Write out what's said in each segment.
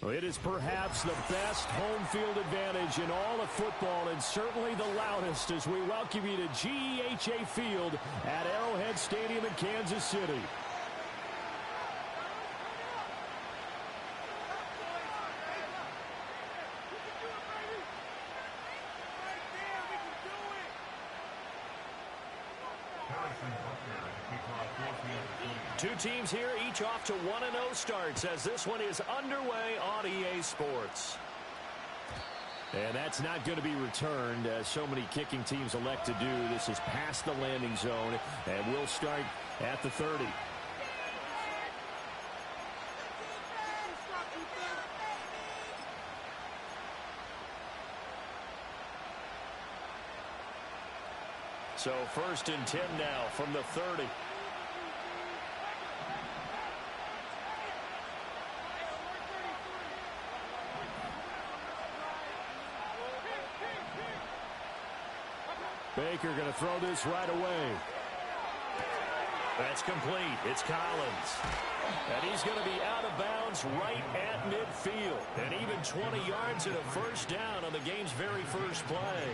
It is perhaps the best home field advantage in all of football, and certainly the loudest, as we welcome you to GEHA Field at Arrowhead Stadium in Kansas City. Two teams here, each off to 1-0 starts as this one is underway on EA Sports. And that's not going to be returned, as so many kicking teams elect to do. This is past the landing zone, and we'll start at the 30. So 1st and 10 now from the 30. Baker going to throw this right away. That's complete. It's Collins. And he's going to be out of bounds right at midfield. And even 20 yards and a first down on the game's very first play.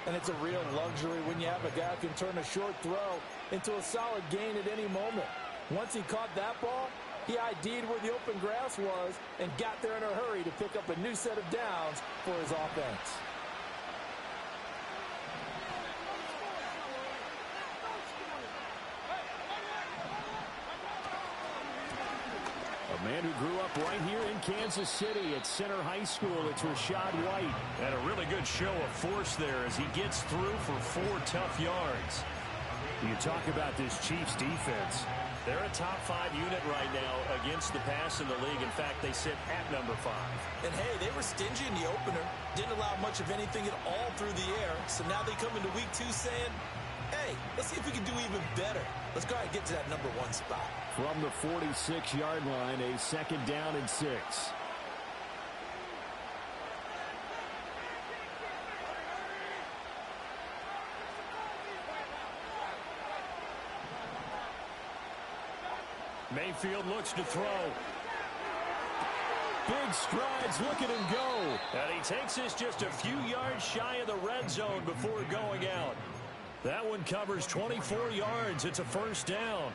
And it's a real luxury when you have a guy who can turn a short throw into a solid gain at any moment. Once he caught that ball, he ID'd where the open grass was and got there in a hurry to pick up a new set of downs for his offense. A man who grew up right here in Kansas City at Center High School. It's Rashad White. And a really good show of force there as he gets through for 4 tough yards. You talk about this Chiefs defense. They're a top 5 unit right now against the pass in the league. In fact, they sit at number 5. And hey, they were stingy in the opener. Didn't allow much of anything at all through the air. So now they come into week 2 saying, hey, let's see if we can do even better. Let's go ahead and get to that number 1 spot. From the 46-yard line, a 2nd down and 6. Mayfield looks to throw. Big strides, look at him go. And he takes this just a few yards shy of the red zone before going out. That one covers 24 yards. It's a first down.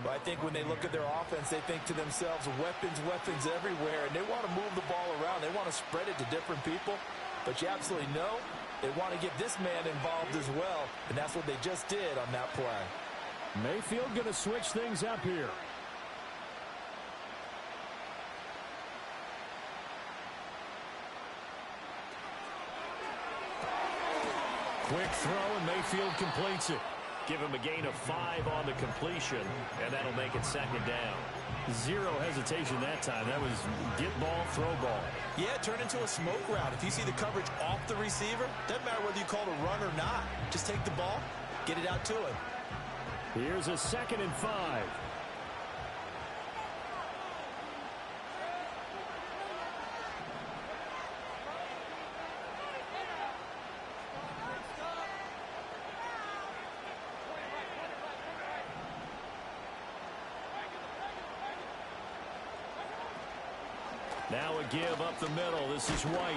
But I think when they look at their offense, they think to themselves, weapons, weapons everywhere. And they want to move the ball around. They want to spread it to different people. But you absolutely know they want to get this man involved as well. And that's what they just did on that play. Mayfield going to switch things up here. Quick throw, and Mayfield completes it. Give him a gain of 5 on the completion, and that'll make it 2nd down. 0 hesitation that time. That was get ball, throw ball. Yeah, turn into a smoke route. If you see the coverage off the receiver, doesn't matter whether you call it a run or not. Just take the ball, get it out to him. Here's a 2nd and 5. Now a give up the middle. This is White.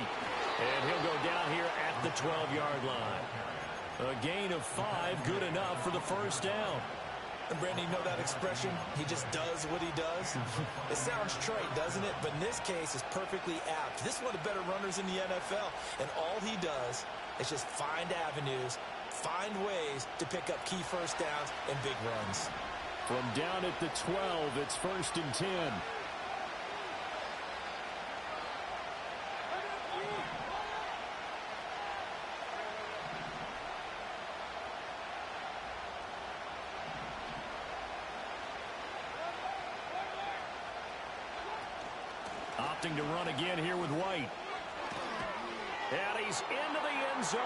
And he'll go down here at the 12-yard line. A gain of 5, good enough for the first down. And Brandon, you know that expression? He just does what he does. It sounds trite, doesn't it? But in this case, it's perfectly apt. This is one of the better runners in the NFL. And all he does is just find avenues, find ways to pick up key first downs and big runs. From down at the 12, it's 1st and 10. Opting to run again here with White. And he's into the end zone.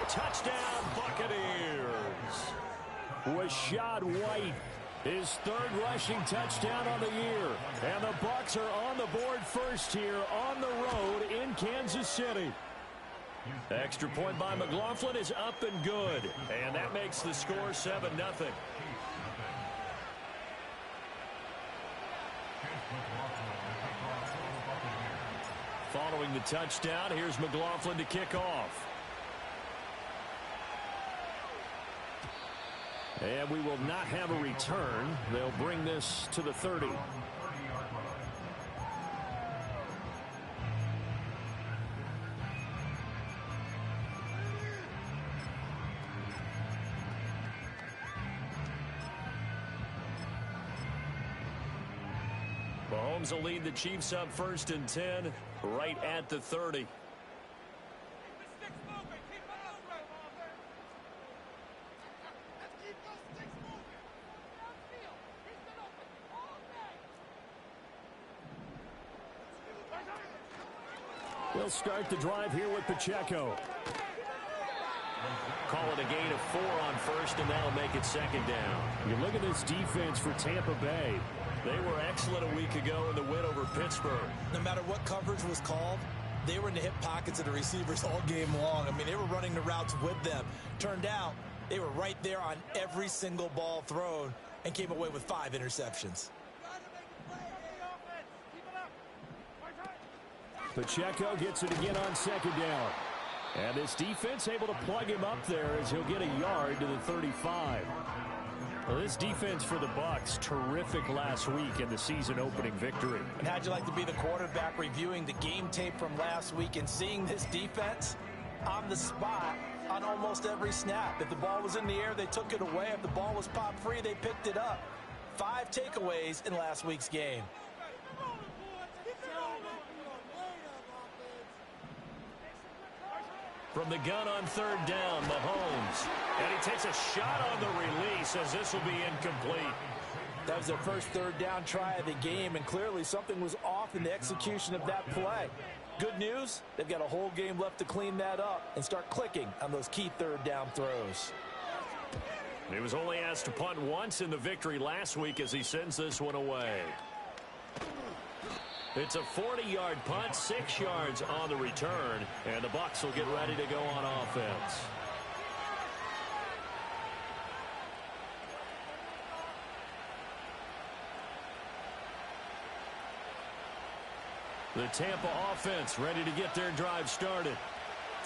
Touchdown, Buccaneers. Rashad White, his 3rd rushing touchdown on the year. And the Bucs are on the board first here on the road in Kansas City. Extra point by McLaughlin is up and good. And that makes the score 7-0. Following the touchdown, here's McLaughlin to kick off. And we will not have a return. They'll bring this to the 30. Mahomes will lead the Chiefs up 1st and 10 right at the 30. We'll start the drive here with Pacheco. Call it a gain of 4 on 1st, and that'll make it 2nd down. You look at this defense for Tampa Bay. They were excellent a week ago in the win over Pittsburgh. No matter what coverage was called, they were in the hip pockets of the receivers all game long. I mean, they were running the routes with them. Turned out, they were right there on every single ball thrown and came away with 5 interceptions. Pacheco gets it again on 2nd down. And this defense able to plug him up there as he'll get a yard to the 35. Well, this defense for the Bucs, terrific last week in the season-opening victory. And how'd you like to be the quarterback reviewing the game tape from last week and seeing this defense on the spot on almost every snap? If the ball was in the air, they took it away. If the ball was popped free, they picked it up. 5 takeaways in last week's game. From the gun on 3rd down, Mahomes. And he takes a shot on the release as this will be incomplete. That was their first 3rd down try of the game, and clearly something was off in the execution of that play. Good news, they've got a whole game left to clean that up and start clicking on those key 3rd down throws. He was only asked to punt once in the victory last week as he sends this one away. It's a 40-yard punt, 6 yards on the return, and the Bucs will get ready to go on offense. The Tampa offense ready to get their drive started.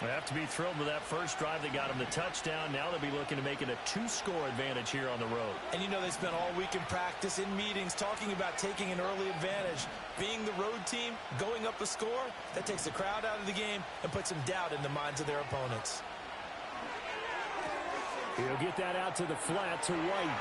They have to be thrilled with that first drive. They got them the touchdown. Now they'll be looking to make it a 2-score advantage here on the road. And you know they spent all week in practice, in meetings, talking about taking an early advantage. Being the road team, going up a score, that takes the crowd out of the game and puts some doubt in the minds of their opponents. He'll get that out to the flat to White.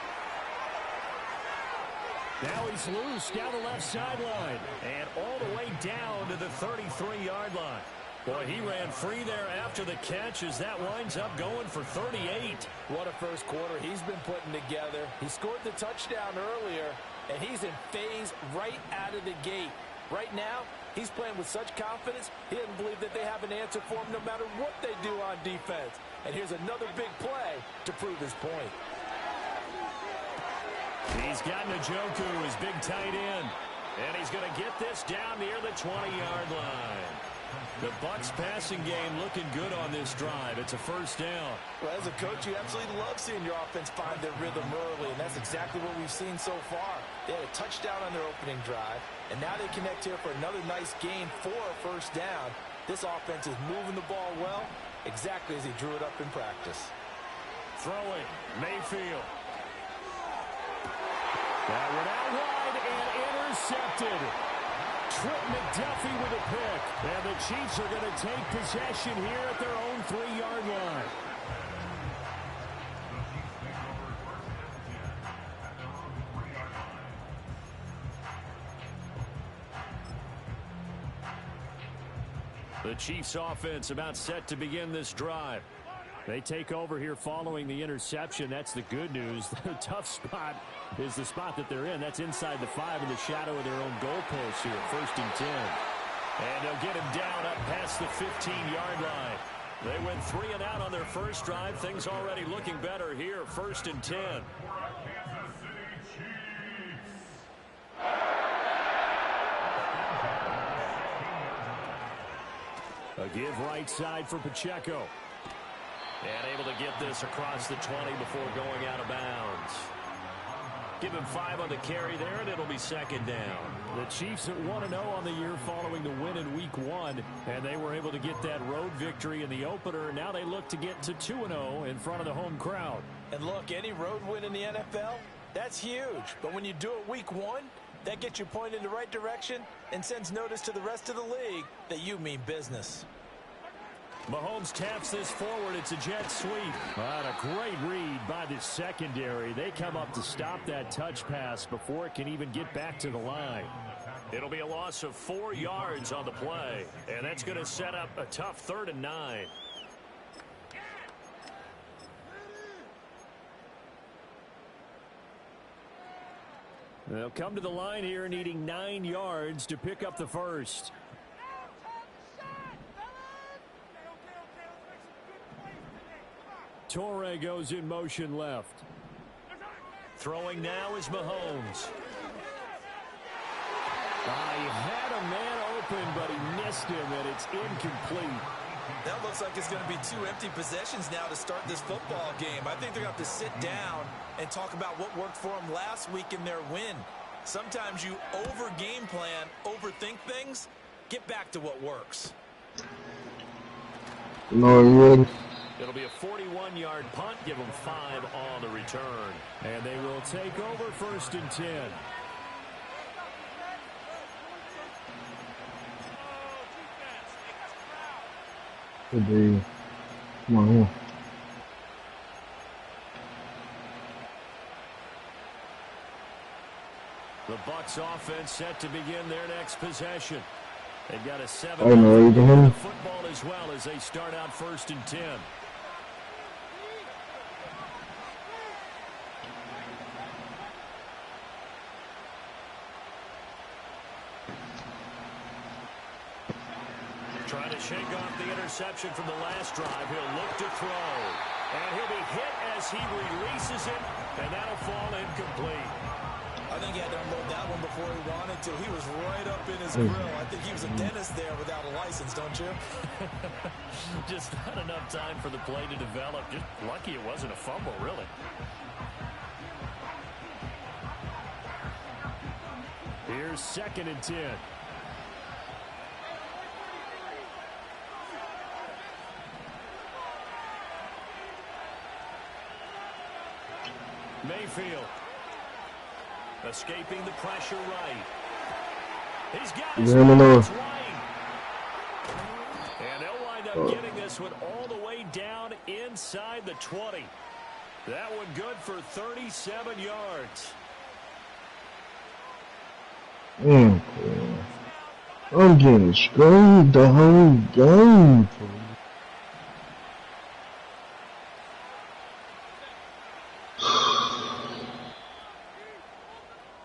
Now he's loose down the left sideline and all the way down to the 33-yard line. Boy, he ran free there after the catch as that winds up going for 38. What a first quarter he's been putting together. He scored the touchdown earlier, and he's in phase right out of the gate. Right now, he's playing with such confidence, he doesn't believe that they have an answer for him no matter what they do on defense. And here's another big play to prove his point. He's got Njoku, his big tight end. And he's going to get this down near the 20-yard line. The Bucs passing game looking good on this drive. It's a first down. Well, as a coach, you absolutely love seeing your offense find their rhythm early, and that's exactly what we've seen so far. They had a touchdown on their opening drive, and now they connect here for another nice gain for a first down. This offense is moving the ball well, exactly as he drew it up in practice. Throwing, Mayfield. That one out wide and intercepted. Trip McDuffie with a pick. And the Chiefs are going to take possession here at their own 3-yard line. The Chiefs offense about set to begin this drive. They take over here following the interception. That's the good news. The tough spot is the spot that they're in. That's inside the 5 in the shadow of their own goalpost here. 1st and 10. And they'll get him down up past the 15-yard line. They went 3 and out on their first drive. Things already looking better here. 1st and 10. A give right side for Pacheco. And able to get this across the 20 before going out of bounds. Give him 5 on the carry there, and it'll be second down. The Chiefs at 1-0 on the year following the win in Week 1, and they were able to get that road victory in the opener. Now they look to get to 2-0 in front of the home crowd. And look, any road win in the NFL, that's huge. But when you do it Week 1, that gets you pointed in the right direction and sends notice to the rest of the league that you mean business. Mahomes taps this forward. It's a jet sweep. A great read by the secondary. They come up to stop that touch pass before it can even get back to the line. It'll be a loss of 4 yards on the play, and that's going to set up a tough 3rd and 9. They'll come to the line here needing 9 yards to pick up the first. Torre goes in motion left. Throwing now is Mahomes. He had a man open, but he missed him, and it's incomplete. That looks like it's going to be 2 empty possessions now to start this football game. I think they're going to have to sit down and talk about what worked for them last week in their win. Sometimes you over-game plan, overthink things. Get back to what works. No, It'll be a 41-yard punt. Give them 5 on the return. And they will take over 1st and 10. Could be. Come on here. The Bucs offense set to begin their next possession. They've got a 7 I know you can. football as well as they start out 1st and 10. Trying to shake off the interception from the last drive. He'll look to throw. And he'll be hit as he releases it, and that'll fall incomplete. I think he had to unload that one before he wanted to. He was right up in his grill. I think he was a dentist there without a license, don't you? Just not enough time for the play to develop. Just lucky it wasn't a fumble, really. Here's 2nd and 10. Mayfield. Escaping the pressure right. He's got his hands right. And they'll wind up getting this one all the way down inside the 20. That one good for 37 yards. I'm getting screwed the whole game.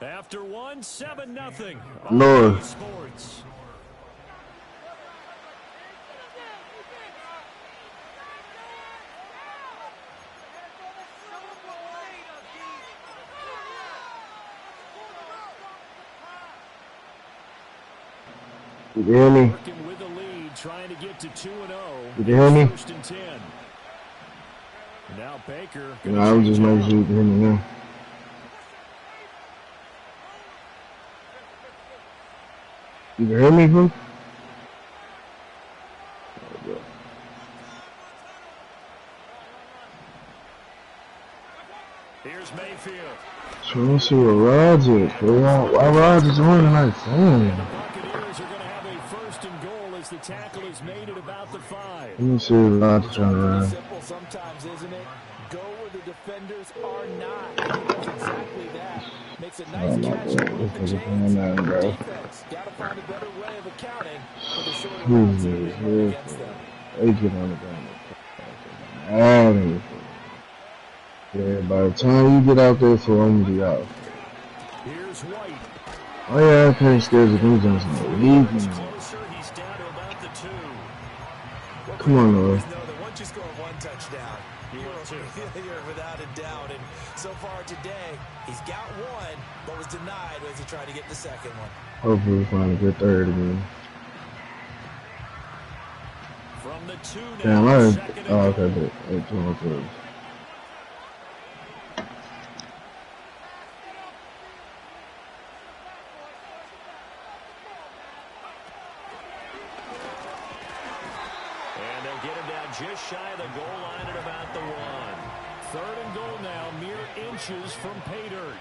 After 7-0. Lord. Sports. You hear me? Working with the lead, trying to get to 2-0. You hear me? 1st and 10. Now Baker. No, I was just making sure you can hear me now. You can hear me, bro? Here's Mayfield. Trying to see what Rod's is, bro. Why Rod's is running like And the fun? Buccaneers are going to have a 1st and goal as the tackle is made at about the 5. Let me see what Rod's trying to run. Simple sometimes, isn't it? Go where the defenders are not. He does exactly that. Makes a nice catch and move the chains. Defense got to find a better way of accounting for the shorter routes against them. They get on the ground. Yeah, by the time you get out there for I'm gonna be out. Here's White. Oh yeah, I can't schedule them Johnson. Leave me. Closer, he's down to about the 2. Come on, Lord. Know that once you score 1 touchdown, you're without a doubt. And so far today, he's got 1, but was denied as he tried to get the 2nd one. Hopefully we find a good 3rd again. From the 2 now. Damn, I heard. 2nd and Oh, okay, goal. good. 8-2. just shy of the goal line at about the 1. 3rd and goal now, mere inches from pay dirt.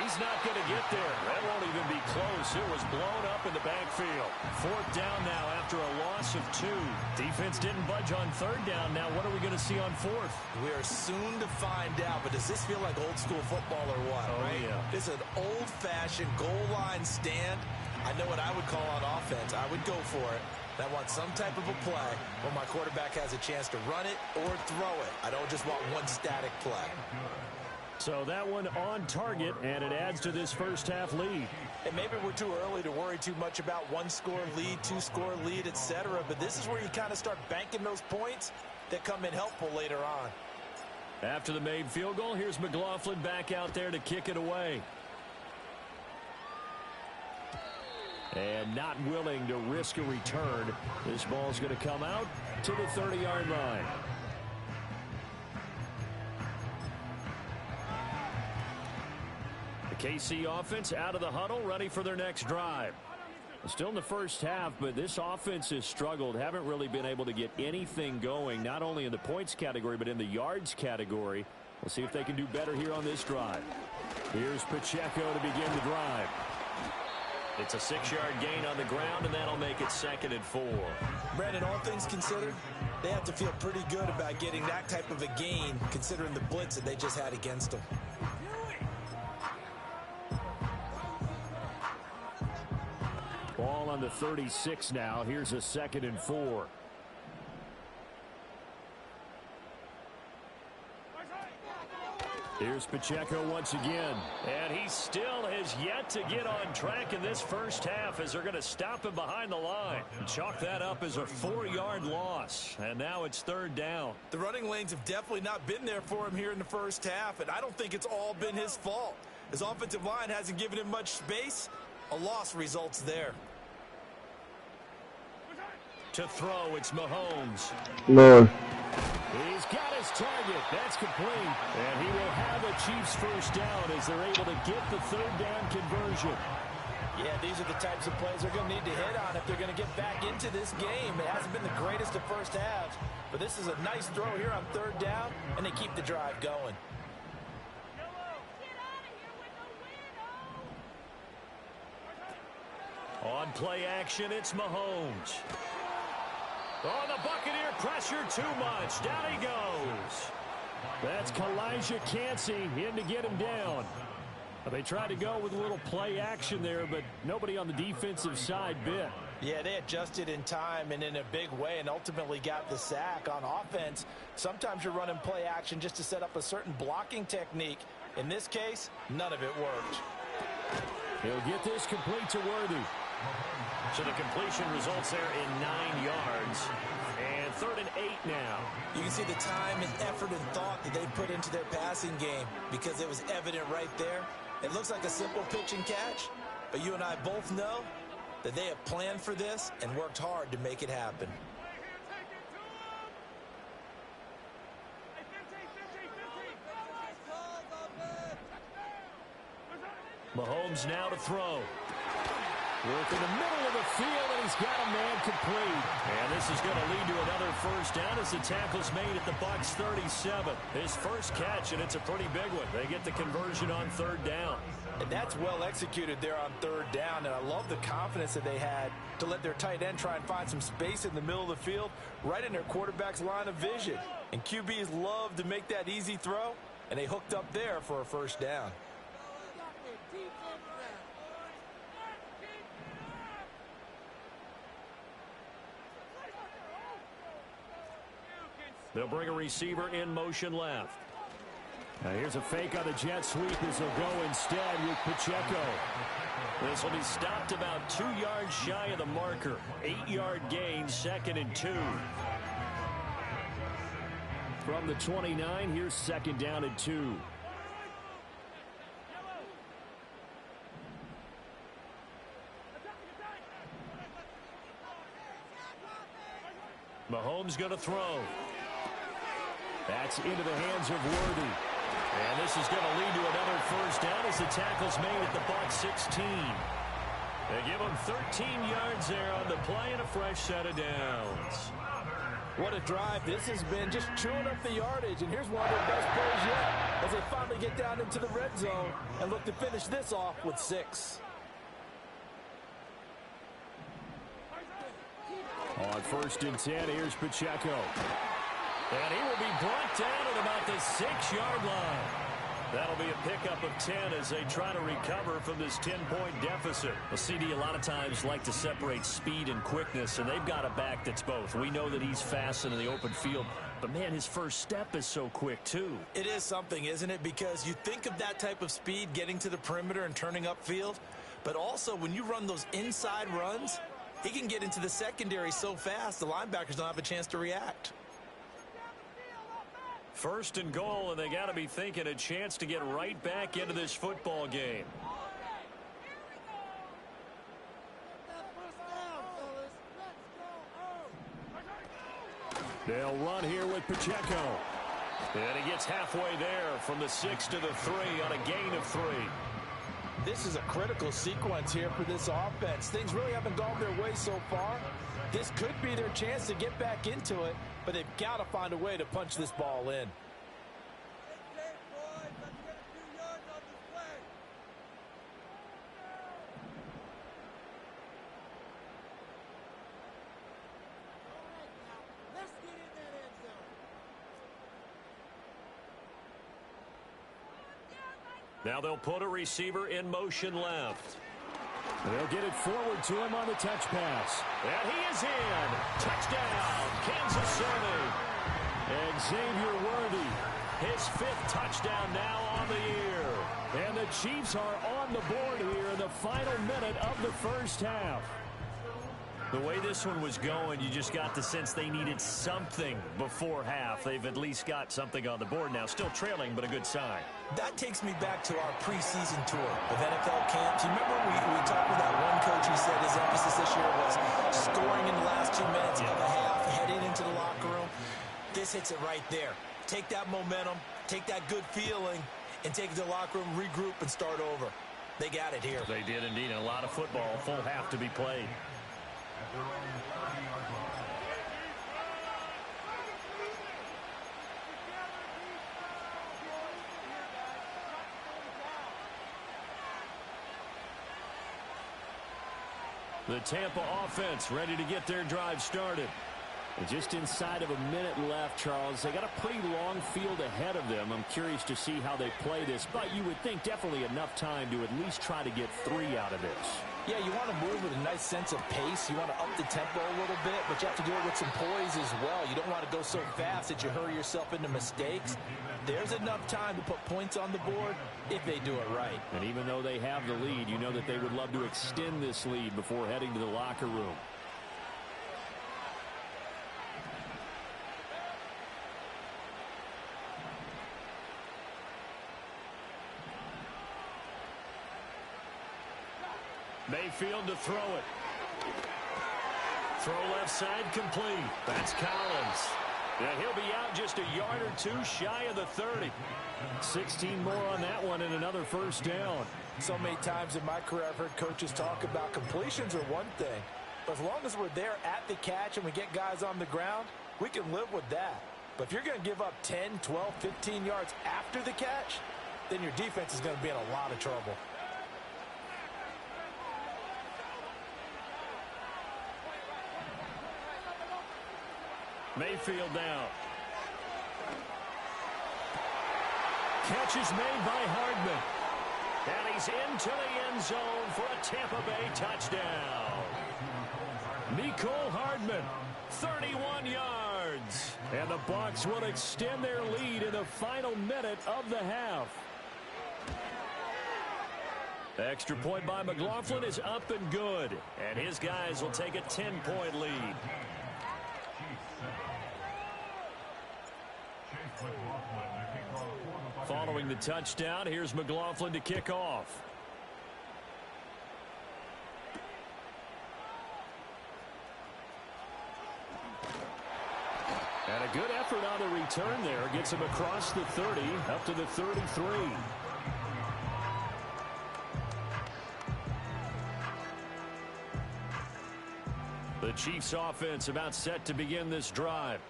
He's not going to get there. That won't even be close. It was blown up in the backfield. 4th down now after a loss of 2. Defense didn't budge on 3rd down. Now what are we going to see on 4th? We are soon to find out, but does this feel like old school football or what? Oh, right? Yeah. This is an old-fashioned goal line stand. I know what I would call on offense. I would go for it. I want some type of a play where my quarterback has a chance to run it or throw it. I don't just want one static play. So that one on target, and it adds to this first half lead. And maybe we're too early to worry too much about 1-score lead, 2-score lead, etc. But this is where you kind of start banking those points that come in helpful later on. After the made field goal, here's McLaughlin back out there to kick it away. And not willing to risk a return. This ball's going to come out to the 30-yard line. The KC offense out of the huddle, ready for their next drive. Still in the first half, but this offense has struggled. Haven't really been able to get anything going, not only in the points category, but in the yards category. We'll see if they can do better here on this drive. Here's Pacheco to begin the drive. It's a 6-yard gain on the ground, and that'll make it 2nd and 4. Brandon, all things considered, they have to feel pretty good about getting that type of a gain, considering the blitz that they just had against them. Ball on the 36 now. Here's a 2nd and 4. Here's Pacheco once again. And he still has yet to get on track in this first half as they're going to stop him behind the line. Chalk that up as a 4-yard loss. And now it's 3rd down. The running lanes have definitely not been there for him here in the first half, and I don't think it's all been his fault. His offensive line hasn't given him much space. A loss results there. To throw, it's Mahomes. Lord. He's got his target. That's complete. And he will have a Chiefs first down as they're able to get the 3rd down conversion. Yeah, these are the types of plays they're going to need to hit on if they're going to get back into this game. It hasn't been the greatest of first halves, but this is a nice throw here on 3rd down, and they keep the drive going. On play action, it's Mahomes. Oh, the Buccaneer pressure too much. Down he goes. That's Kalijah Cansey in to get him down. They tried to go with a little play action there, but nobody on the defensive side bit. Yeah, they adjusted in time and in a big way and ultimately got the sack. On offense, sometimes you're running play action just to set up a certain blocking technique. In this case, none of it worked. He'll get this complete to Worthy. So the completion results there in 9 yards. And 3rd and 8 now. You can see the time and effort and thought that they put into their passing game because it was evident right there. It looks like a simple pitch and catch, but you and I both know that they have planned for this and worked hard to make it happen. Mahomes now to throw. Work in the middle of the field, and he's got a man complete. And this is going to lead to another first down as the tackle's made at the Bucs 37. His first catch, and it's a pretty big one. They get the conversion on 3rd down. And that's well executed there on 3rd down, and I love the confidence that they had to let their tight end try and find some space in the middle of the field, right in their quarterback's line of vision. And QBs love to make that easy throw, and they hooked up there for a first down. They'll bring a receiver in motion left. Now here's a fake on the jet sweep as they'll go instead with Pacheco. This will be stopped about 2 yards shy of the marker. 8-yard gain, 2nd and 2. From the 29, here's 2nd down and 2. Mahomes going to throw. That's into the hands of Worthy. And this is going to lead to another first down as the tackle's made at the Bucs 16. They give him 13 yards there on the play and a fresh set of downs. What a drive this has been, just chewing up the yardage. And here's one of their best plays yet as they finally get down into the red zone and look to finish this off with 6. On 1st and 10, here's Pacheco. And he will be brought down at about the 6-yard line. That'll be a pickup of 10 as they try to recover from this 10-point deficit. Well, CD a lot of times like to separate speed and quickness, and they've got a back that's both. We know that he's fast in the open field, but, man, his first step is so quick, too. It is something, isn't it? Because you think of that type of speed getting to the perimeter and turning upfield, but also when you run those inside runs, he can get into the secondary so fast the linebackers don't have a chance to react. 1st and goal, and they got to be thinking a chance to get right back into this football game. They'll run here with Pacheco. And he gets halfway there from the 6 to the 3 on a gain of 3. This is a critical sequence here for this offense. Things really haven't gone their way so far. This could be their chance to get back into it, but they've got to find a way to punch this ball in. Now they'll put a receiver in motion left. They'll get it forward to him on the touch pass. And he is in. Touchdown, Kansas City. Xavier Worthy, his 5th touchdown now on the year. And the Chiefs are on the board here in the final minute of the first half. The way this one was going, you just got the sense they needed something before half. They've at least got something on the board now. Still trailing, but a good sign. That takes me back to our preseason tour of NFL camps. You remember we talked with that one coach who said his emphasis this year was scoring in the last 2 minutes of a half, heading into the locker room. This hits it right there. Take that momentum, take that good feeling, and take it to the locker room, regroup, and start over. They got it here. They did indeed. And a lot of football, full half to be played. The Tampa offense ready to get their drive started. And just inside of a minute left, Charles. They got a pretty long field ahead of them. I'm curious to see how they play this, but you would think definitely enough time to at least try to get 3 out of this. Yeah, you want to move with a nice sense of pace. You want to up the tempo a little bit, but you have to do it with some poise as well. You don't want to go so fast that you hurry yourself into mistakes. There's enough time to put points on the board if they do it right. And even though they have the lead, you know that they would love to extend this lead before heading to the locker room. Mayfield to throw it. Throw left side complete. That's Collins. And he'll be out just a yard or 2 shy of the 30. 16 more on that one and another first down. So many times in my career I've heard coaches talk about completions are one thing. But as long as we're there at the catch and we get guys on the ground, we can live with that. But if you're going to give up 10, 12, 15 yards after the catch, then your defense is going to be in a lot of trouble. Mayfield now. Catch is made by Hardman. And he's into the end zone for a Tampa Bay touchdown. Mecole Hardman, 31 yards. And the Bucs will extend their lead in the final minute of the half. Extra point by McLaughlin is up and good. And his guys will take a 10-point lead. Following the touchdown, here's McLaughlin to kick off. And a good effort on the return there. Gets him across the 30, up to the 33. The Chiefs offense about set to begin this drive.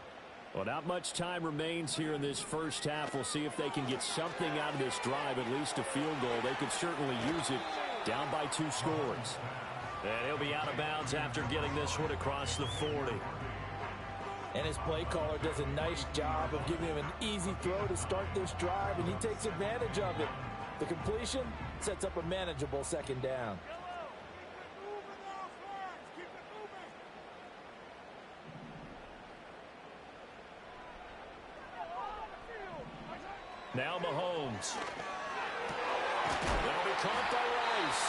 Well, not much time remains here in this first half. We'll see if they can get something out of this drive, at least a field goal. They could certainly use it down by 2 scores. And he'll be out of bounds after getting this one across the 40. And his play caller does a nice job of giving him an easy throw to start this drive, and he takes advantage of it. The completion sets up a manageable second down. Now Mahomes. That'll be caught by Rice.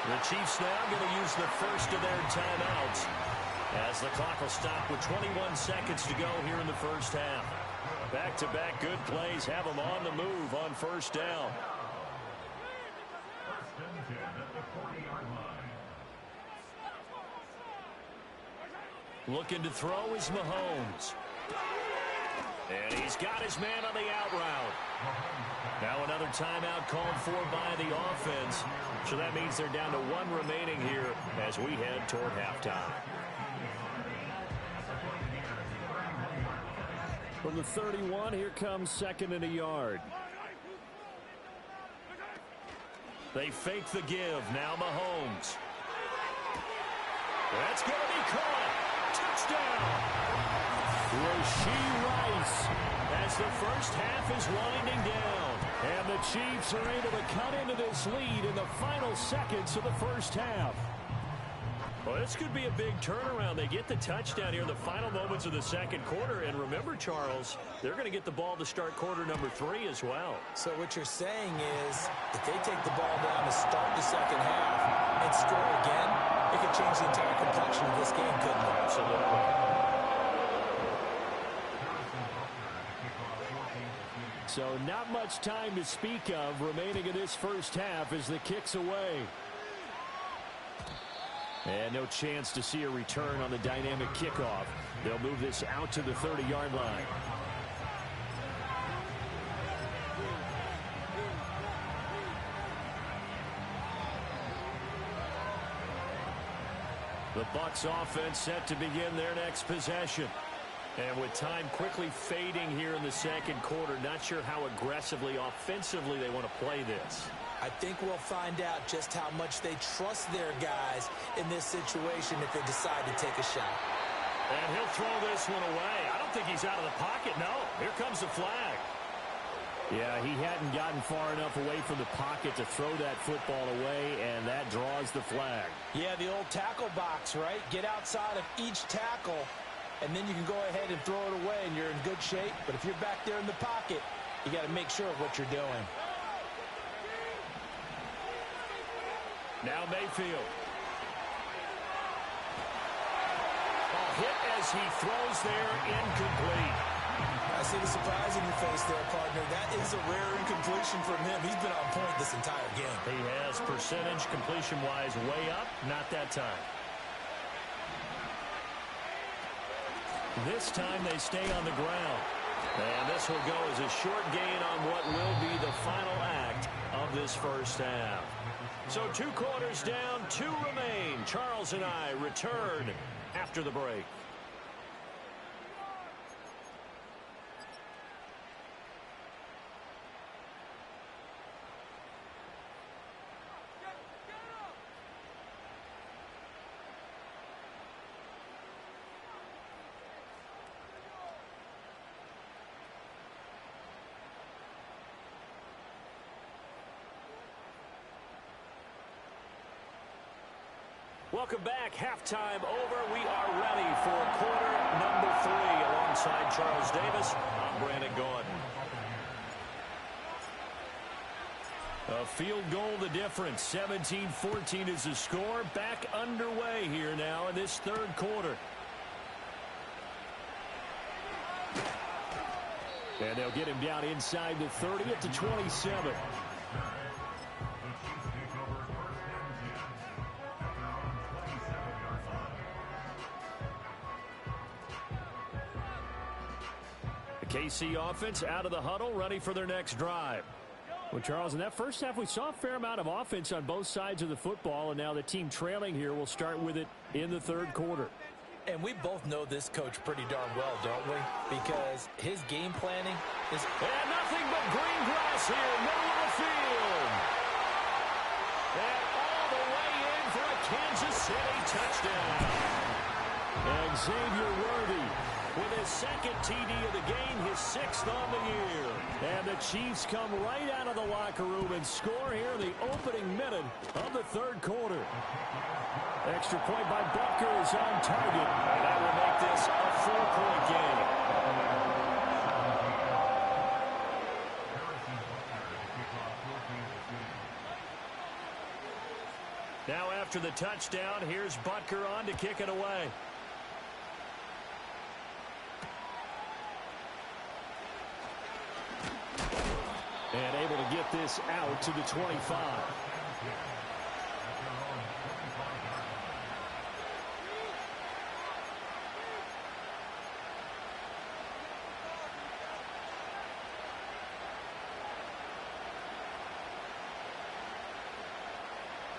The Chiefs now going to use the first of their timeouts as the clock will stop with 21 seconds to go here in the first half. Back-to-back good plays have them on the move on first down. Looking to throw is Mahomes. And he's got his man on the out route. Now another timeout called for by the offense. So that means they're down to 1 remaining here as we head toward halftime. From the 31, here comes 2nd and a yard. They fake the give. Now Mahomes. That's going to be caught. Touchdown. Rashee Rice as the first half is winding down. And the Chiefs are able to cut into this lead in the final seconds of the first half. Well, this could be a big turnaround. They get the touchdown here in the final moments of the second quarter. And remember, Charles, they're going to get the ball to start quarter number 3 as well. So what you're saying is if they take the ball down to start the second half and score again, it could change the entire complexion of this game, couldn't it? Absolutely. So not much time to speak of remaining in this first half as the kick's away. And no chance to see a return on the dynamic kickoff. They'll move this out to the 30-yard line. The Bucs offense set to begin their next possession. And with time quickly fading here in the second quarter, not sure how aggressively, offensively they want to play this. I think we'll find out just how much they trust their guys in this situation if they decide to take a shot. And he'll throw this one away. I don't think he's out of the pocket, no. Here comes the flag. Yeah, he hadn't gotten far enough away from the pocket to throw that football away, and that draws the flag. Yeah, the old tackle box, right? Get outside of each tackle, and then you can go ahead and throw it away, and you're in good shape. But if you're back there in the pocket, you got to make sure of what you're doing. Now Mayfield. Hit as he throws there, incomplete. I see the surprise in your face there, partner. That is a rare incompletion from him. He's been on point this entire game. He has percentage completion-wise way up, not that time. This time they stay on the ground. And this will go as a short gain on what will be the final act of this first half. So 2 quarters down, 2 remain. Charles and I return after the break. Welcome back. Halftime over. We are ready for quarter number 3 alongside Charles Davis. I'm Brandon Gordon. A field goal the difference. 17-14 is the score. Back underway here now in this third quarter. And they'll get him down inside the 30 at the 27. KC offense out of the huddle, ready for their next drive. Well, Charles, in that first half, we saw a fair amount of offense on both sides of the football, and now the team trailing here will start with it in the third quarter. And we both know this coach pretty darn well, don't we? Because his game planning is... And nothing but green grass here, middle of the field. And all the way in for a Kansas City touchdown. And Xavier Worthy with his second TD of the game, his 6th on the year. And the Chiefs come right out of the locker room and score here in the opening minute of the third quarter. Extra point by Butker is on target. And that will make this a 4-point game. Now after the touchdown, here's Butker on to kick it away. And able to get this out to the 25.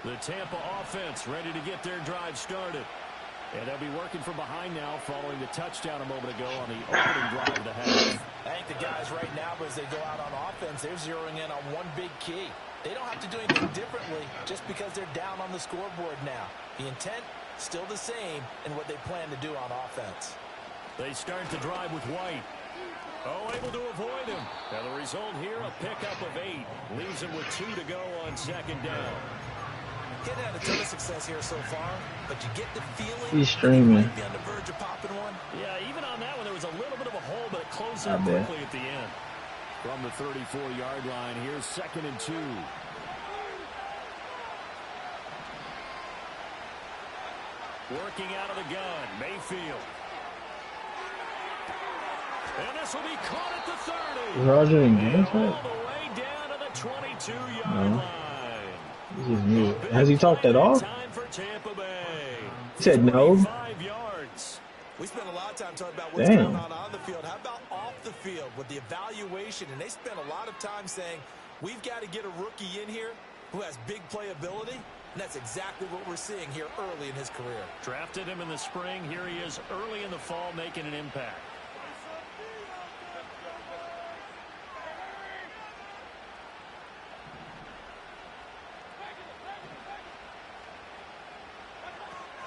The Tampa offense ready to get their drive started. And they'll be working from behind now following the touchdown a moment ago on the opening drive of the half. I think the guys right now, as they go out on offense, they're zeroing in on one big key. They don't have to do anything differently just because they're down on the scoreboard now. The intent, still the same in what they plan to do on offense. They start the drive with White. Oh, able to avoid him. Now the result here, a pickup of 8. Leaves him with 2 to go on second down. Getting had a ton of success here so far, but you get the feeling he's streaming. Might be on the verge of popping one. Yeah, even on that one, there was a little bit of a hole, but it closed up quickly at the end. From the 34-yard line, here's 2nd and 2. Working out of the gun, Mayfield. And this will be caught at the 30. Roger engaged all the way down to the 22-yard line. This is new. Has he talked at all? He said no. We spent a lot of time talking about what's going on the field. How about off the field with the evaluation? And they spent a lot of time saying, we've got to get a rookie in here who has big playability. And that's exactly what we're seeing here early in his career. Drafted him in the spring. Here he is early in the fall making an impact.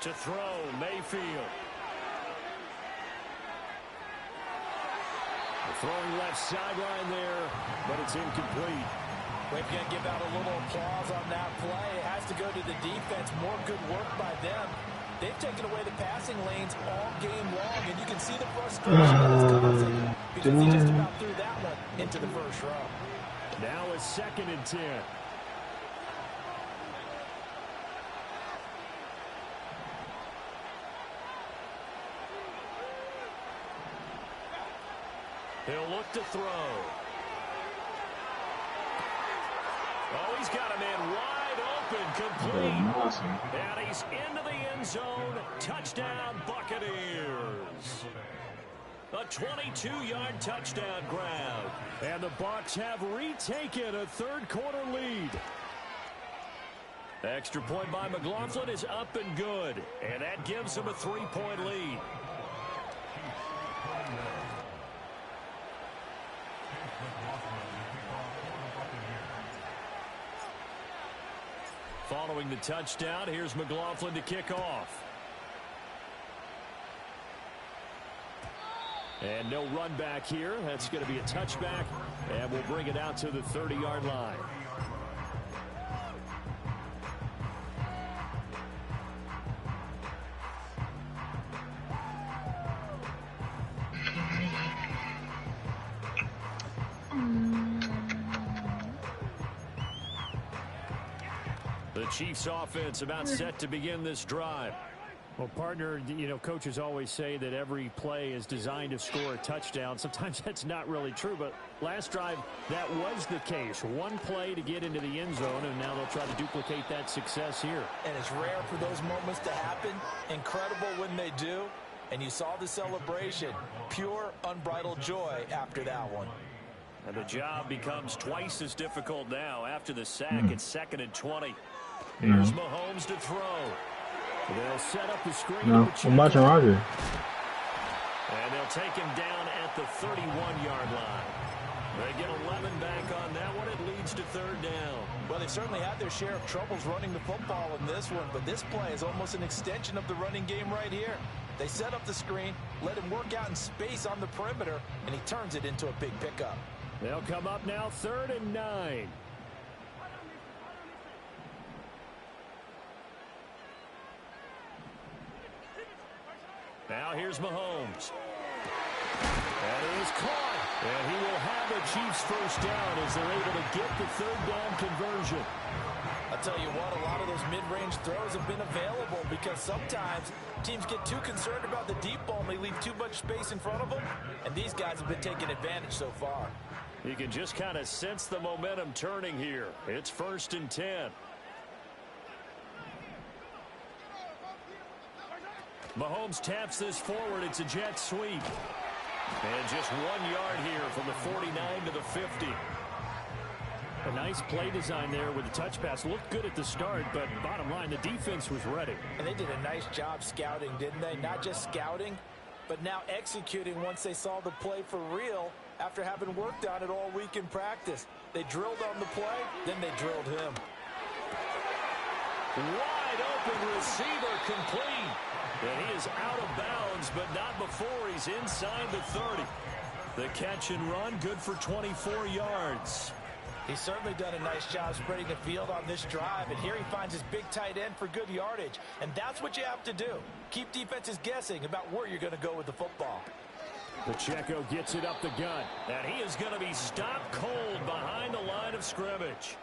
To throw, Mayfield. The throwing left sideline there, but it's incomplete. We're going to give out a little applause on that play. It has to go to the defense. More good work by them. They've taken away the passing lanes all game long, and you can see the frustration that it's causing because he just about threw that one into the first row. Now it's 2nd and 10. He'll look to throw. Oh, he's got a man wide open, complete. And he's into the end zone. Touchdown, Buccaneers. A 22-yard touchdown grab. And the Bucs have retaken a third-quarter lead. Extra point by McLaughlin is up and good. And that gives them a 3-point lead. Following the touchdown, here's McLaughlin to kick off. And no run back here. That's going to be a touchback, and we'll bring it out to the 30-yard line. The Chiefs offense about set to begin this drive. Well, partner, you know, coaches always say that every play is designed to score a touchdown. Sometimes that's not really true, but last drive, that was the case. One play to get into the end zone, and now they'll try to duplicate that success here. And it's rare for those moments to happen. Incredible when they do. And you saw the celebration. Pure, unbridled joy after that one. And the job becomes twice as difficult now. After the sack, it's 2nd and 20. Here's Mahomes to throw. They'll set up the screen. No, I'm watching Roger. And they'll take him down at the 31-yard line. They get 11 back on that one. It leads to 3rd down. Well, they certainly had their share of troubles running the football in this one, but this play is almost an extension of the running game right here. They set up the screen, let him work out in space on the perimeter, and he turns it into a big pickup. They'll come up now 3rd and 9. Now here's Mahomes. And it is caught. And he will have the Chiefs first down as they're able to get the 3rd down conversion. I'll tell you what, a lot of those mid-range throws have been available because sometimes teams get too concerned about the deep ball and they leave too much space in front of them. And these guys have been taking advantage so far. You can just kind of sense the momentum turning here. It's 1st and 10. Mahomes taps this forward. It's a jet sweep. And just 1 yard here from the 49 to the 50. A nice play design there with the touch pass. Looked good at the start, but bottom line, the defense was ready. And they did a nice job scouting, didn't they? Not just scouting, but now executing once they saw the play for real after having worked on it all week in practice. They drilled on the play, then they drilled him. Wide open receiver complete. And he is out of bounds, but not before he's inside the 30. The catch and run, good for 24 yards. He's certainly done a nice job spreading the field on this drive, and here he finds his big tight end for good yardage. And that's what you have to do. Keep defenses guessing about where you're going to go with the football. Pacheco gets it up the gut, and he is going to be stopped cold behind the line of scrimmage.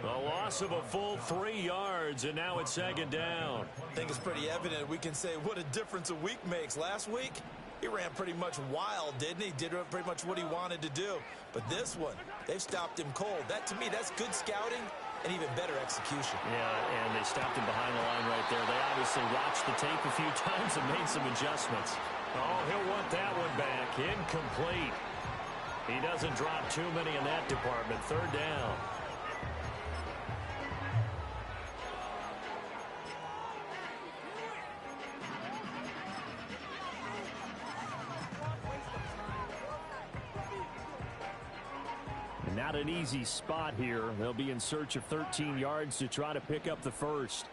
A loss of a full 3 yards, and now it's 2nd down. I think it's pretty evident we can say what a difference a week makes. Last week, he ran pretty much wild, didn't he? Did pretty much what he wanted to do. But this one, they've stopped him cold. That, to me, that's good scouting and even better execution. Yeah, and they stopped him behind the line right there. They obviously watched the tape a few times and made some adjustments. Oh, he'll want that one back. Incomplete. He doesn't drop too many in that department. 3rd down. Not an easy spot here. They'll be in search of 13 yards to try to pick up the first.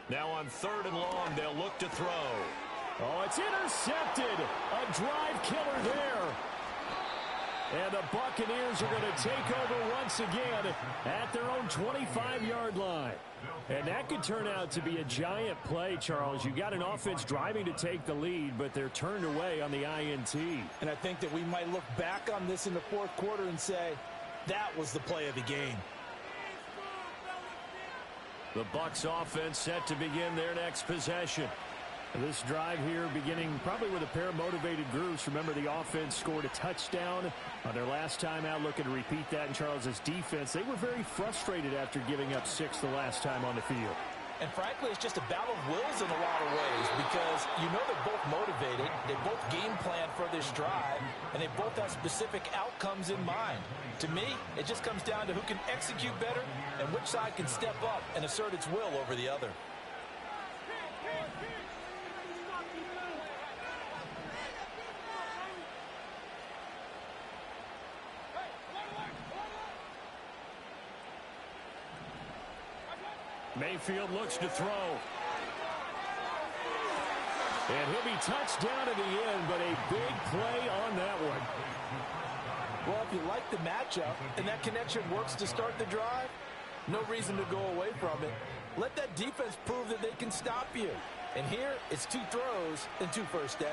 Now on 3rd and long, they'll look to throw. Oh, it's intercepted. A drive killer there. And the Buccaneers are going to take over once again at their own 25-yard line. And that could turn out to be a giant play, Charles. You got an offense driving to take the lead, but they're turned away on the INT. And I think that we might look back on this in the 4th quarter and say, that was the play of the game. The Bucs offense set to begin their next possession. This drive here beginning probably with a pair of motivated groups. Remember, the offense scored a touchdown on their last time out. Looking to repeat that in Charles's defense. They were very frustrated after giving up 6 the last time on the field. And frankly, it's just a battle of wills in a lot of ways because you know they're both motivated. They both game plan for this drive, and they both have specific outcomes in mind. To me, it just comes down to who can execute better and which side can step up and assert its will over the other. Mayfield looks to throw. And he'll be touched down at the end, but a big play on that one. Well, if you like the matchup and that connection works to start the drive, no reason to go away from it. Let that defense prove that they can stop you. And here, it's 2 throws and 2 first downs.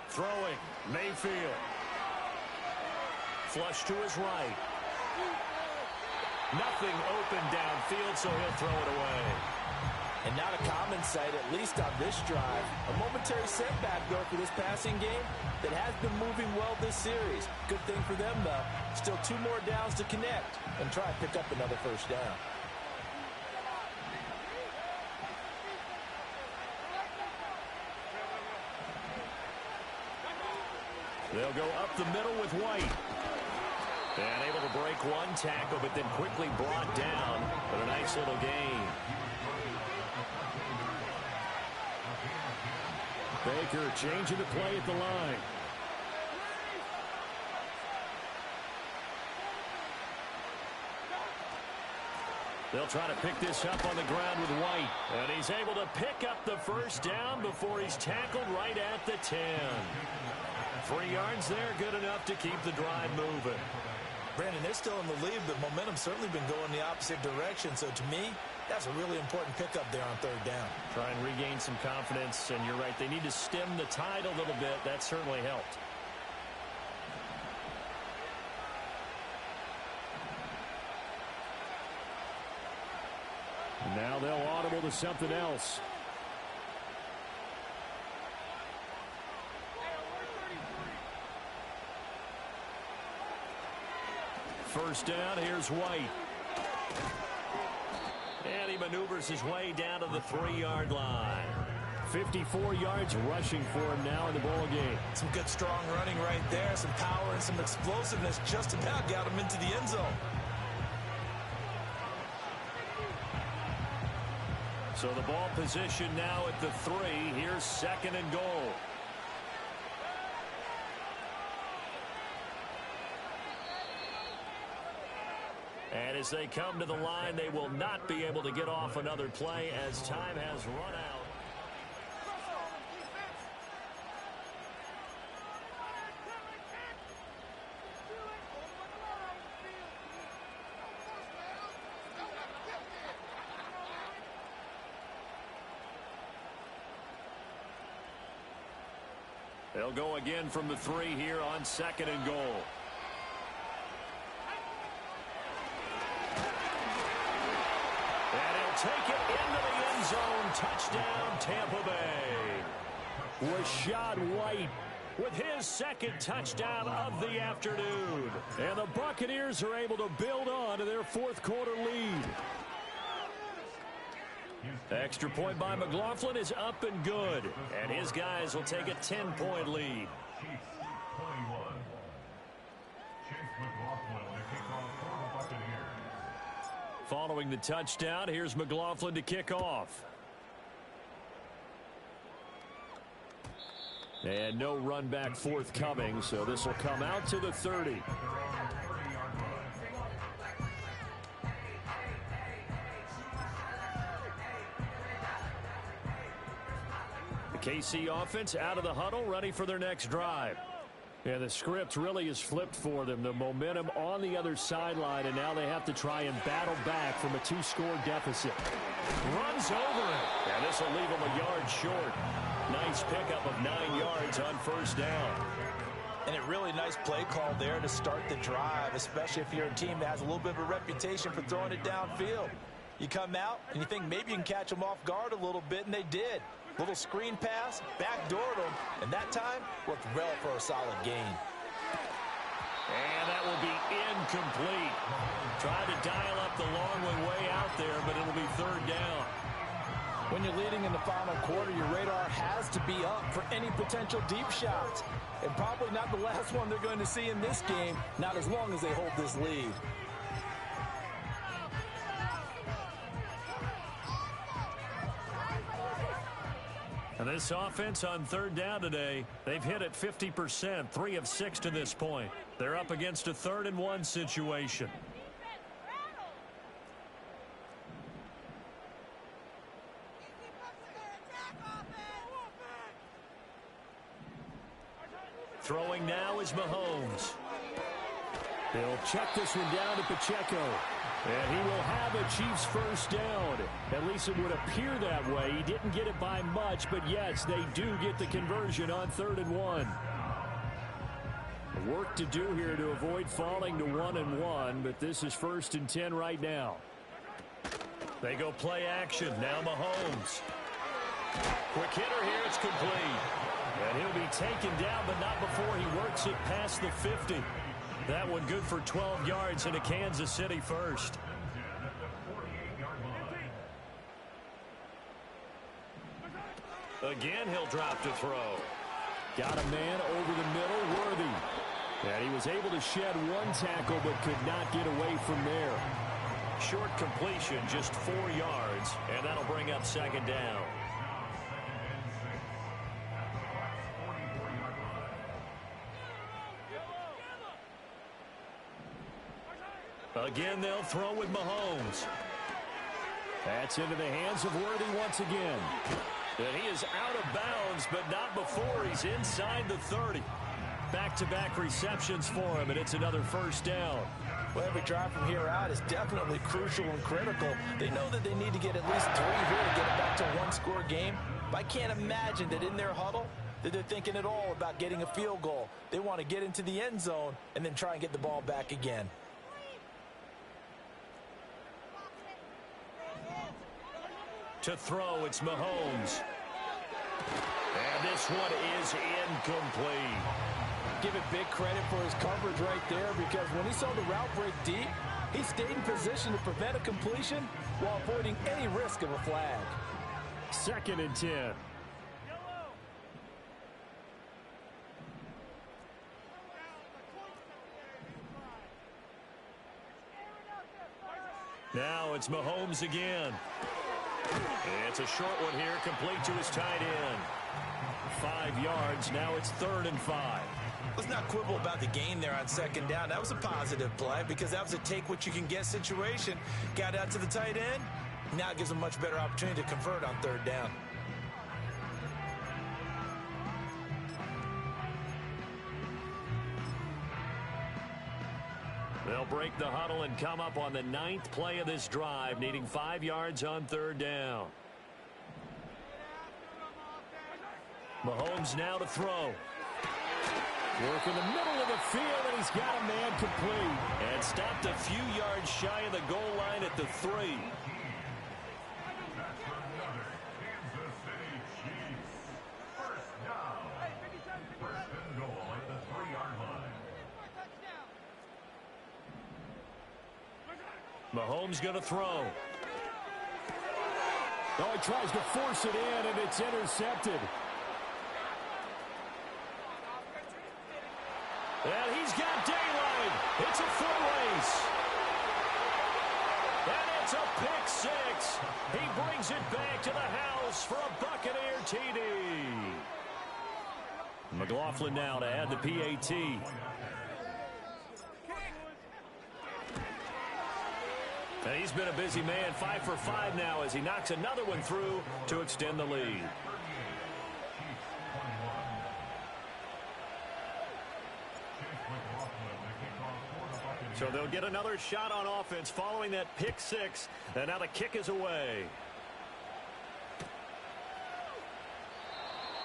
Throwing, Mayfield. Flush to his right. Nothing open downfield, so he'll throw it away. And not a common sight, at least on this drive. A momentary setback, though, for this passing game that has been moving well this series. Good thing for them, though. Still 2 more downs to connect and try to pick up another first down. They'll go up the middle with White. And able to break one tackle, but then quickly brought down. But a nice little gain. Baker changing the play at the line. They'll try to pick this up on the ground with White. And he's able to pick up the first down before he's tackled right at the 10. 3 yards there, good enough to keep the drive moving. Brandon, they're still in the lead, but momentum's certainly been going the opposite direction. So to me, that's a really important pickup there on 3rd down. Try and regain some confidence, and you're right, they need to stem the tide a little bit. That certainly helped. Now they'll audible to something else. First down, here's White. And he maneuvers his way down to the 3-yard line. 54 yards rushing for him now in the ball game. Some good strong running right there. Some power and some explosiveness just about got him into the end zone. So the ball position now at the 3. Here's 2nd and goal. And as they come to the line, they will not be able to get off another play as time has run out. They'll go again from the 3 here on 2nd and goal. Take it into the end zone. Touchdown, Tampa Bay. Rashad White with his 2nd touchdown of the afternoon. And the Buccaneers are able to build on to their 4th quarter lead. Extra point by McLaughlin is up and good. And his guys will take a 10-point lead. Following the touchdown, here's McLaughlin to kick off. And no run back forthcoming, so this will come out to the 30. The KC offense out of the huddle, ready for their next drive. Yeah, the script really is flipped for them. The momentum on the other sideline, and now they have to try and battle back from a 2-score deficit. Runs over it. And this will leave him a yard short. Nice pickup of 9 yards on first down. And a really nice play call there to start the drive, especially if you're a team that has a little bit of a reputation for throwing it downfield. You come out, and you think maybe you can catch them off guard a little bit, and they did. Little screen pass, backdoored him, and that time worked well for a solid gain. And that will be incomplete. Tried to dial up the long one way out there, but it'll be 3rd down. When you're leading in the final quarter, your radar has to be up for any potential deep shots. And probably not the last one they're going to see in this game, not as long as they hold this lead. And this offense on 3rd down today, they've hit it 50%, 3 of 6 to this point. They're up against a 3rd and 1 situation. Throwing now is Mahomes. He'll check this one down to Pacheco. And he will have a Chiefs first down. At least it would appear that way. He didn't get it by much, but yes, they do get the conversion on 3rd and 1. Work to do here to avoid falling to 1-1, but this is 1st and 10 right now. They go play action. Now Mahomes. Quick hitter here. It's complete. And he'll be taken down, but not before he works it past the 50. That one good for 12 yards into Kansas City first. Again, he'll drop to throw. Got a man over the middle, Worthy. And he was able to shed one tackle, but could not get away from there. Short completion, just 4 yards, and that'll bring up 2nd down. Again, they'll throw with Mahomes. That's into the hands of Worthy once again. And he is out of bounds, but not before he's inside the 30. Back-to-back receptions for him, and it's another 1st down. Well, every drive from here out is definitely crucial and critical. They know that they need to get at least 3 here to get it back to a one-score game. But I can't imagine that in their huddle that they're thinking at all about getting a field goal. They want to get into the end zone and then try and get the ball back again. To throw, it's Mahomes. And this one is incomplete. Give it big credit for his coverage right there, because when he saw the route break deep, he stayed in position to prevent a completion while avoiding any risk of a flag. 2nd and 10. Now it's Mahomes again. It's a short one here, complete to his tight end. 5 yards, now it's 3rd and 5. Let's not quibble about the gain there on 2nd down. That was a positive play because that was a take-what-you-can-get situation. Got out to the tight end. Now it gives them a much better opportunity to convert on 3rd down. They'll break the huddle and come up on the 9th play of this drive, needing 5 yards on 3rd down. Mahomes now to throw. Work in the middle of the field, and he's got a man complete. And stopped a few yards shy of the goal line at the 3. Mahomes going to throw. Oh, he tries to force it in, and it's intercepted. And he's got daylight. It's a foot race. And it's a pick 6. He brings it back to the house for a Buccaneer TD. McLaughlin now to add the PAT. And he's been a busy man, 5 for 5 now as he knocks another one through to extend the lead. So they'll get another shot on offense following that pick 6, and now the kick is away.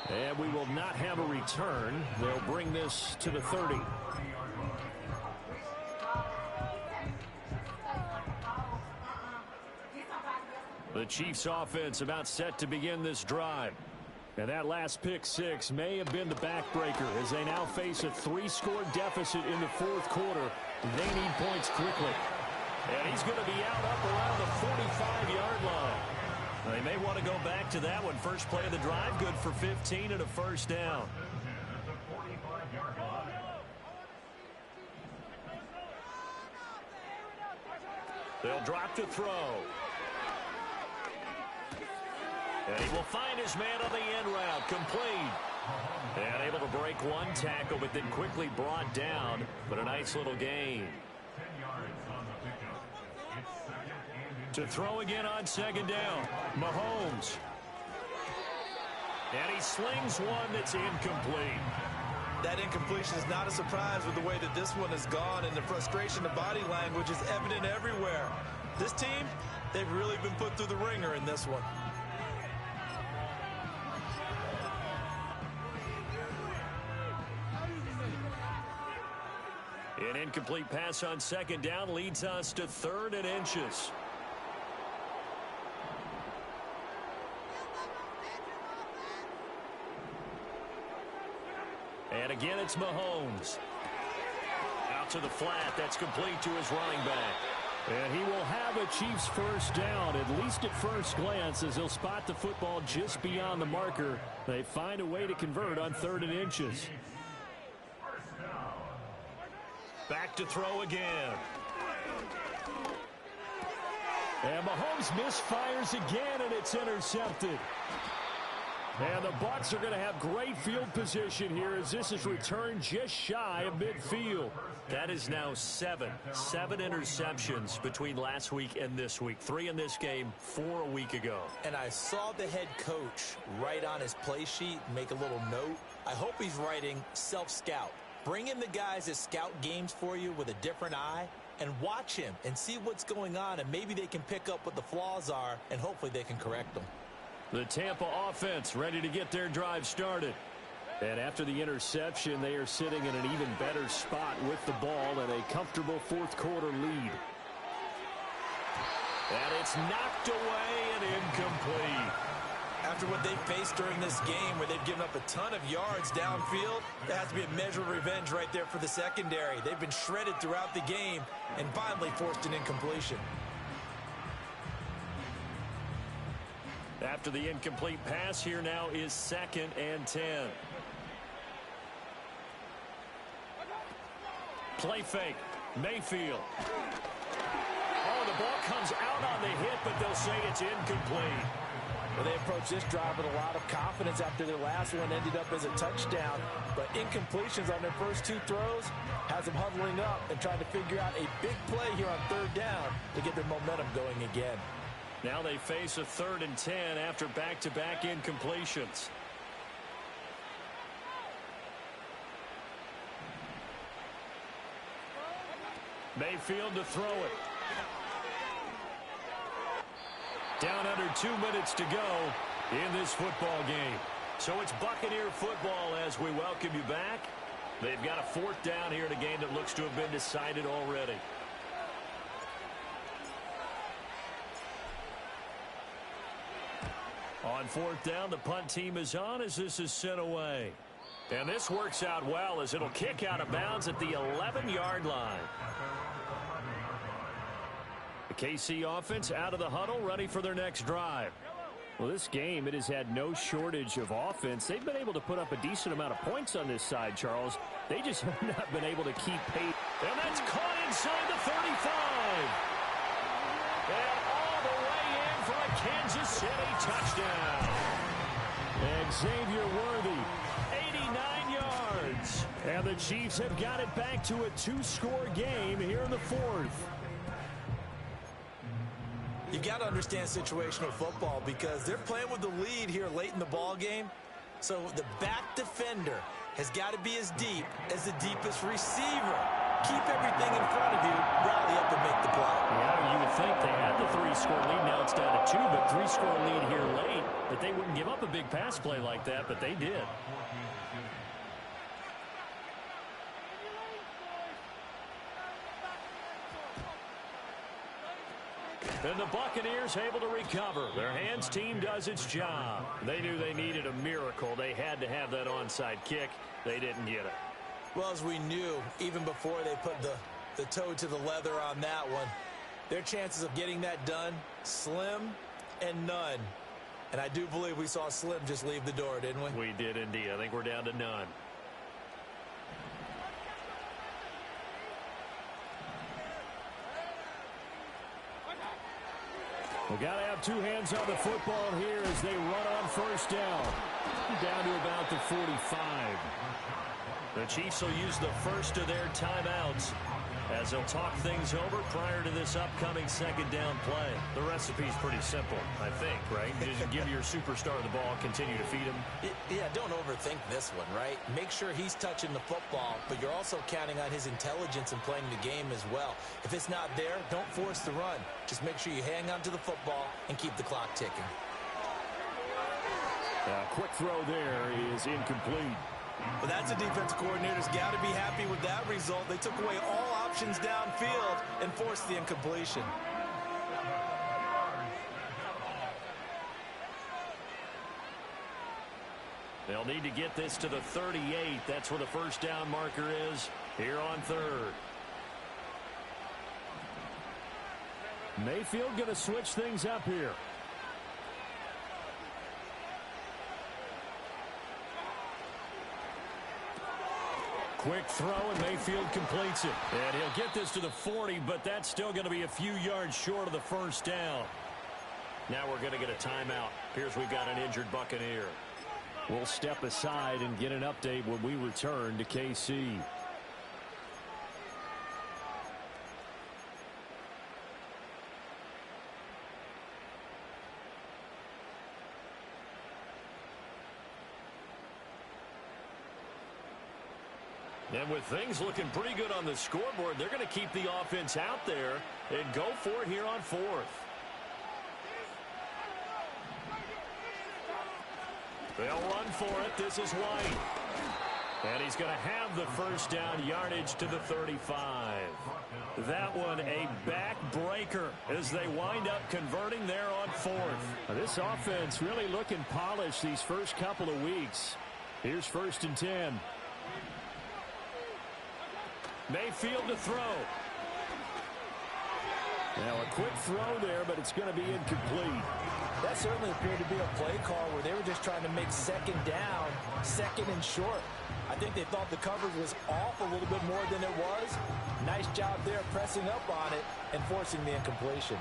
And we will not have a return. They'll bring this to the 30. The Chiefs offense about set to begin this drive. And that last pick 6 may have been the backbreaker as they now face a 3-score deficit in the 4th quarter. They need points quickly. And he's going to be out up around the 45-yard line. They may want to go back to that one. First play of the drive, good for 15 and a 1st down. They'll drop to throw. And he will find his man on the end route, complete. And able to break one tackle, but then quickly brought down. But a nice little gain. To throw again on 2nd down, Mahomes. And he slings one that's incomplete. That incompletion is not a surprise with the way that this one has gone, and the frustration of body language is evident everywhere. This team, they've really been put through the ringer in this one. An incomplete pass on second down leads us to 3rd and inches. And again, it's Mahomes. Out to the flat. That's complete to his running back. And he will have a Chiefs first down, at least at first glance, as he'll spot the football just beyond the marker. They find a way to convert on 3rd and inches. Back to throw again. And Mahomes misfires again, and it's intercepted. And the Bucs are going to have great field position here as this is returned just shy of midfield. That is now 7 interceptions between last week and this week. 3 in this game, 4 a week ago. And I saw the head coach write on his play sheet, make a little note. I hope he's writing self-scout. Bring in the guys that scout games for you with a different eye and watch him and see what's going on, and maybe they can pick up what the flaws are, and hopefully they can correct them. The Tampa offense ready to get their drive started. And after the interception, they are sitting in an even better spot with the ball and a comfortable 4th quarter lead. And it's knocked away and incomplete. After what they faced during this game, where they've given up a ton of yards downfield, there has to be a measure of revenge right there for the secondary. They've been shredded throughout the game and finally forced an incompletion. After the incomplete pass, here now is 2nd and 10. Play fake. Mayfield. Oh, the ball comes out on the hit, but they'll say it's incomplete. Well, they approached this drive with a lot of confidence after their last one ended up as a touchdown. But incompletions on their first 2 throws has them huddling up and trying to figure out a big play here on 3rd down to get their momentum going again. Now they face a 3rd and 10 after back-to-back incompletions. Mayfield to throw it. Down under 2 minutes to go in this football game. So it's Buccaneer football as we welcome you back. They've got a 4th down here in a game that looks to have been decided already. On 4th down, the punt team is on as this is sent away. And this works out well as it'll kick out of bounds at the 11-yard line. The KC offense out of the huddle, ready for their next drive. Well, this game, it has had no shortage of offense. They've been able to put up a decent amount of points on this side, Charles. They just have not been able to keep pace. And that's caught inside the 35. And all the way in for a Kansas City touchdown. And Xavier Worthy, 89 yards. And the Chiefs have got it back to a 2-score game here in the 4th. You've got to understand situational football because they're playing with the lead here late in the ball game. So the back defender has got to be as deep as the deepest receiver. Keep everything in front of you, rally up and make the play. Yeah, you would think they had the 3-score lead. Now it's down to 2, but 3-score lead here late. That they wouldn't give up a big pass play like that, but they did. And the Buccaneers able to recover. Their hands team does its job. They knew they needed a miracle. They had to have that onside kick. They didn't get it. Well, as we knew, even before they put the toe to the leather on that one, their chances of getting that done, slim and none. And I do believe we saw Slim just leave the door, didn't we? We did indeed. I think we're down to none. We got to have 2 hands on the football here as they run on 1st down. Down to about the 45. The Chiefs will use the first of their timeouts as they'll talk things over prior to this upcoming 2nd down play. The recipe's pretty simple, I think, right? Just give your superstar the ball, continue to feed him. Yeah, don't overthink this one, right? Make sure he's touching the football, but you're also counting on his intelligence in playing the game as well. If it's not there, don't force the run. Just make sure you hang on to the football and keep the clock ticking. Quick throw there is incomplete. Well, that's a defense coordinator's got to be happy with that result. They took away all options downfield and forced the incompletion. They'll need to get this to the 38. That's where the first down marker is here on third. Mayfield going to switch things up here. Quick throw, and Mayfield completes it. And he'll get this to the 40, but that's still going to be a few yards short of the first down. Now we're going to get a timeout. Appears we've got an injured Buccaneer. We'll step aside and get an update when we return to KC. And with things looking pretty good on the scoreboard, they're going to keep the offense out there and go for it here on fourth. They'll run for it. This is White. And he's going to have the first down yardage to the 35. That one a backbreaker as they wind up converting there on fourth. This offense really looking polished these first couple of weeks. Here's 1st and 10. Mayfield to throw. Now a quick throw there, but it's going to be incomplete. That certainly appeared to be a play call where they were just trying to make second down, second and short. I think they thought the coverage was off a little bit more than it was. Nice job there pressing up on it and forcing the incompletion.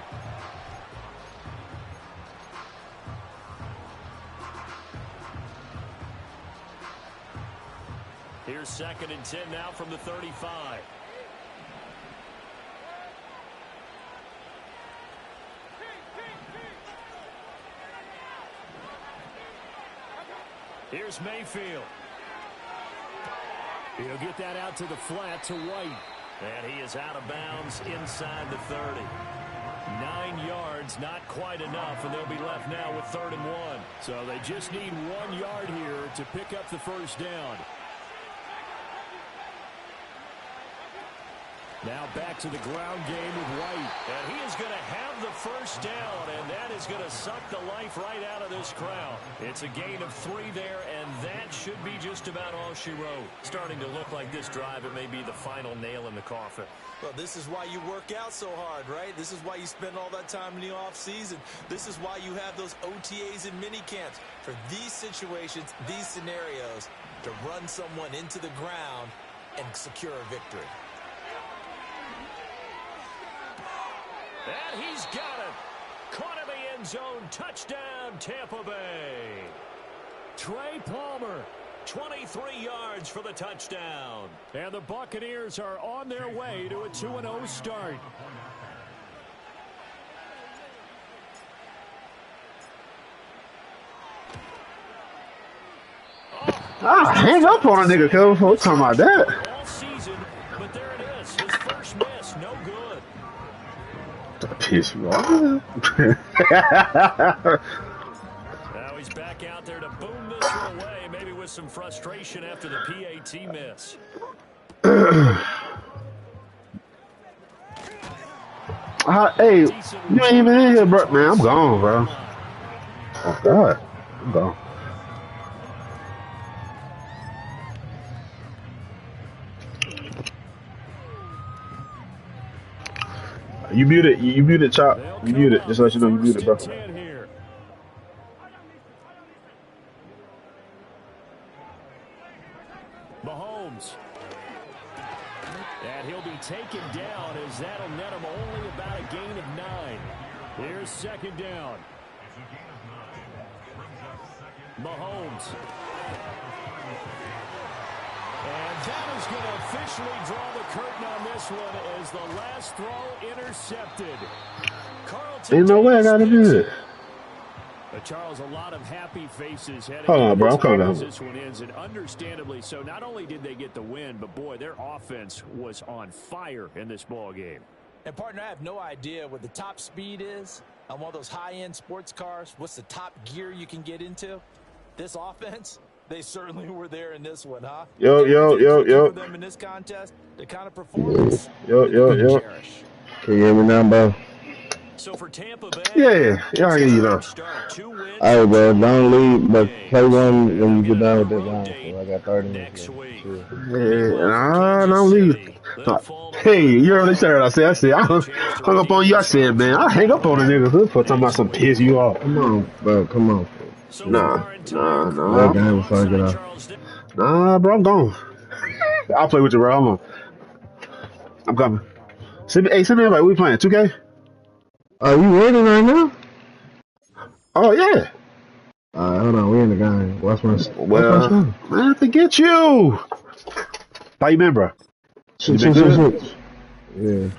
Here's 2nd and 10 now from the 35. Here's Mayfield. He'll get that out to the flat to White. And he is out of bounds inside the 30. 9 yards, not quite enough, and they'll be left now with 3rd and 1. So they just need 1 yard here to pick up the first down. Now back to the ground game with White. And he is going to have the first down, and that is going to suck the life right out of this crowd. It's a gain of 3 there, and that should be just about all she wrote. Starting to look like this drive, it may be the final nail in the coffin. Well, this is why you work out so hard, right? This is why you spend all that time in the offseason. This is why you have those OTAs and mini camps. For these situations, these scenarios, to run someone into the ground and secure a victory. And he's got it. Caught in the end zone. Touchdown, Tampa Bay. Trey Palmer, 23 yards for the touchdown. And the Buccaneers are on their way to a 2-0 start. Hang up on a nigga, cuz. What's talking about that? All season, but there it is. His first miss, no good. Piss you off. Now he's back out there to boom this one away, maybe with some frustration after the PAT miss. Hey, you ain't even in here, bro. Man, I'm gone, bro. Oh, God. I'm gone. You muted, Chop. You muted. Just let you know you muted, bro. Mahomes. And he'll be taken down as that'll net him only about a gain of 9. Here's 2nd down. Mahomes. And that is going to officially draw the curtain on this one as the last throw intercepted. Carlton. Ain't no way I got to do it. Charles, a lot of happy faces heading Hold on, bro. I'm coming as down. this one ends, and understandably so. Not only did they get the win, but boy, their offense was on fire in this ball game. And partner, I have no idea what the top speed is on one of those high-end sports cars. What's the top gear you can get into? This offense, They certainly were there in this one, huh? Yo, And was yo, it a yo, quickie for yo. them in this contest? The kind of Yeah. performance Yo, that they're yo, going to yo. cherish. Can you hear me now, bro? So for Tampa Bay, Yeah, yeah, it's I a hear you know. great start. 2 wins All right, in bro. 2 Don't road leave, but play games. one And when they'll you get get done another with this road round. date So I got 30 minutes next left. week. Sure. Yeah, Meanwhile, for nah, Kansas don't leave. City, they'll No. fall to Hey, 1 and you heard what they 1. said? I They'll hung get a chance to up on regain you. I this said, man, I opportunity hang up on a nigga for talking about next some piss week. you off. Come on, bro. Come on. So Nah, for our entire nah, crew Last nah, game before I get alongside off. Charles Dick. nah, bro, I'm gone. I'll play with you, bro. Hold on. I'm coming. Send me invite. We playing 2K? Are you ready right now? Oh, yeah. All right, hold on. We in the game. Watch my Well, screen. I have to get you. How you been, bro? You Shoot, been shoot, shoot, good? shoot. Yeah,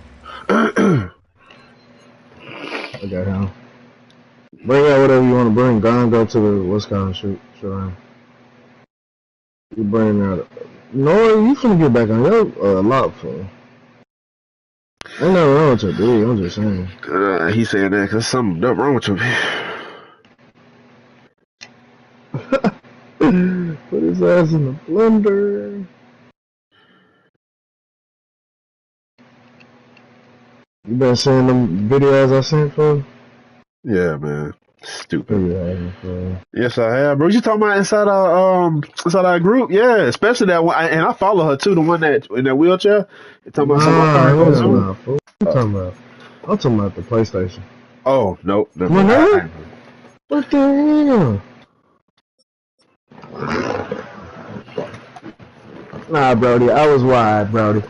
I got him. Bring out whatever you want to bring. Go and go to the what's called shoot. Sure. You bring out. No, you finna get back on your lot for. Ain't nothing wrong with your big. I'm just saying. He saying that because something wrong with you. Put his ass in the blender. You been seeing them videos I sent for? Yeah, man. Oh, Stupid. you haven't, for. Yes, I have, bro. You talking about inside our group? Yeah, especially that one. And I follow her too, the one that in that wheelchair. You talking about something I'm Nah, coming on hell soon? nah, fool. What you talking about? I'm talking about the PlayStation. Oh no, never Come on, mind. nigga. What the hell? Nah, Brody. I was wide, Brody.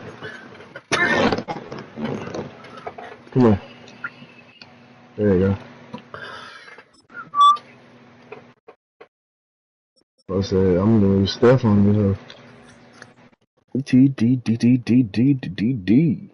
Come on. There you go. I said, I'm gonna use Steph on this. T D D D D D D D.